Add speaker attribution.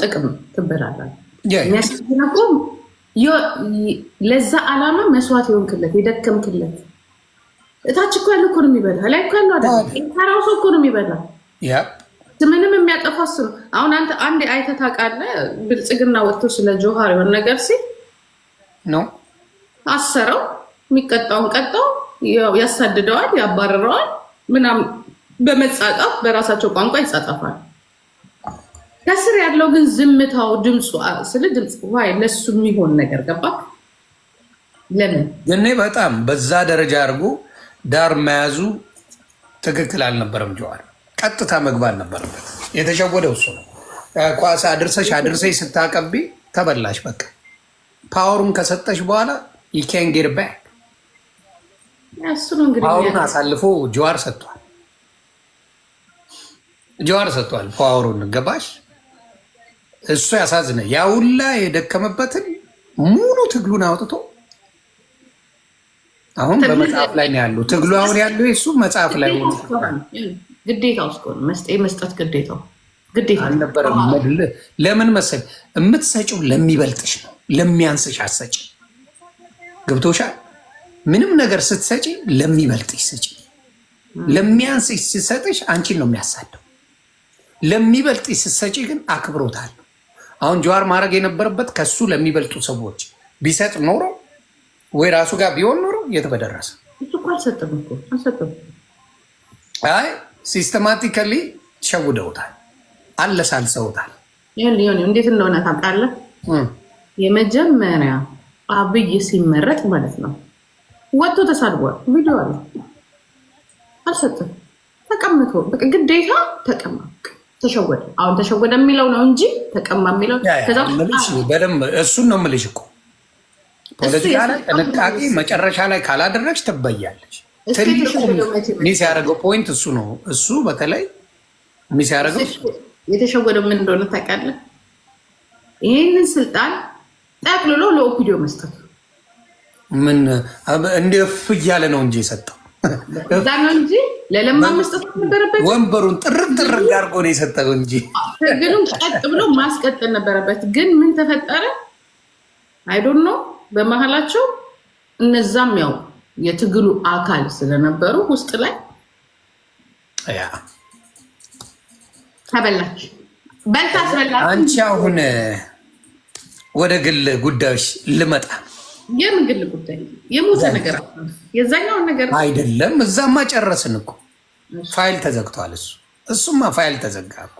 Speaker 1: ጥቅም ትበላለህ። የሚያስነቁ ለዛ ዓላማ መስዋዕት የሆንክለት የደከምክለት እታች እኮ ያለው እኮ ነው የሚበላ፣ ላይ እኮ ያለው አይደል? ተራው ሰው እኮ ነው የሚበላ። ምንም የሚያጠፋ እሱ ነው። አሁን አንተ አንድ አይተህ ታውቃለህ? ብልጽግና ወጥቶ ስለ ጆሃር የሆነ ነገር ሲል
Speaker 2: ነው
Speaker 1: አሰረው፣ የሚቀጣውን ቀጣው፣ ያሳድደዋል፣ ያባረረዋል ምናምን በመጻጻፍ በራሳቸው ቋንቋ ይጻጻፋል። ከስር ያለው ግን ዝምታው ድምፁ ስለ ድምፅ ዋይ ለሱ የሚሆን ነገር ገባ። ለምን
Speaker 2: እኔ በጣም በዛ ደረጃ አድርጎ ዳር መያዙ ትክክል አልነበረም። ጀዋር ቀጥታ መግባት ነበረበት። የተሸወደው እሱ ነው። ኳስ አድርሰሽ ስታቀቢ ተበላሽ። በቃ ፓወሩን ከሰጠሽ በኋላ ይኬን ጌት ባክ። ፓወሩን አሳልፎ ጀዋር ሰጥቷል። ፓወሩን ገባሽ? እሱ ያሳዝነ። ያ ሁላ የደከመበትን ሙሉ ትግሉን አውጥቶ አሁን በመጽሐፍ ላይ ነው ያለው። ትግሉ አሁን ያለው እሱ መጽሐፍ ላይ ሆኖ
Speaker 1: ግዴታው እስኮ መስጠት ግዴታ
Speaker 2: አልነበረም። ለምን መሰል የምትሰጪው ለሚበልጥሽ ነው፣ ለሚያንስሽ አትሰጪ። ገብቶሻል? ምንም ነገር ስትሰጪ ለሚበልጥሽ ስጪ። ለሚያንስሽ ስትሰጥሽ አንቺን ነው የሚያሳደው። ለሚበልጥሽ ስትሰጪ ግን አክብሮታል። አሁን ጀዋር ማድረግ የነበረበት ከሱ ለሚበልጡ ሰዎች ቢሰጥ ኖሮ ወይ ራሱ ጋር ቢሆን ኖሮ የት በደረሰ። አይ ሲስተማቲካሊ ሸውደውታል፣ አለሳልሰውታል።
Speaker 1: እንዴት እንደሆነ ታውቃለህ? የመጀመሪያ አብይ ሲመረጥ ማለት ነው ወጥቶ ተሳድቧል። ቪዲዮ አለ። አልሰጥም ተቀምጦ ግዴታ ተቀማ ተሸወደ። አሁን ተሸወደ የሚለው ነው እንጂ ተቀማ የሚለው
Speaker 2: በደንብ እሱን ነው የምልሽ እኮ ፖለቲካ ላይ ጥንቃቄ መጨረሻ ላይ ካላደረግሽ ትበያለሽ። ትልቁ ሚስ ያደረገው ፖይንት እሱ ነው። እሱ በተለይ ሚስ ያደረገው
Speaker 1: የተሸወደው ምን እንደሆነ ታውቃለህ? ይህንን ስልጣን ጠቅልሎ ለኦፒዲዮ መስጠት
Speaker 2: ምን እንደፍ እያለ ነው እንጂ የሰጠው
Speaker 1: እዛ ነው እንጂ ለለማ መስጠት ነበረበት።
Speaker 2: ወንበሩን ጥርግ አድርጎ ነው የሰጠው እንጂ
Speaker 1: ትግሉን ቀጥ ብሎ ማስቀጠል ነበረበት። ግን ምን ተፈጠረ? አይ ዶንት ኖ። በመሀላቸው እነዛም ያው የትግሉ አካል ስለነበሩ ውስጥ ላይ ተበላች። በልታ አስበላች።
Speaker 2: አንቺ አሁን ወደ ግል ጉዳዮች ልመጣ።
Speaker 1: የምን ግል ጉዳይ? የሞተ ነገር የዛኛውን ነገር
Speaker 2: አይደለም። እዛማ ጨረስን እኮ ፋይል ተዘግቷል። እሱማ ፋይል ተዘጋ እኮ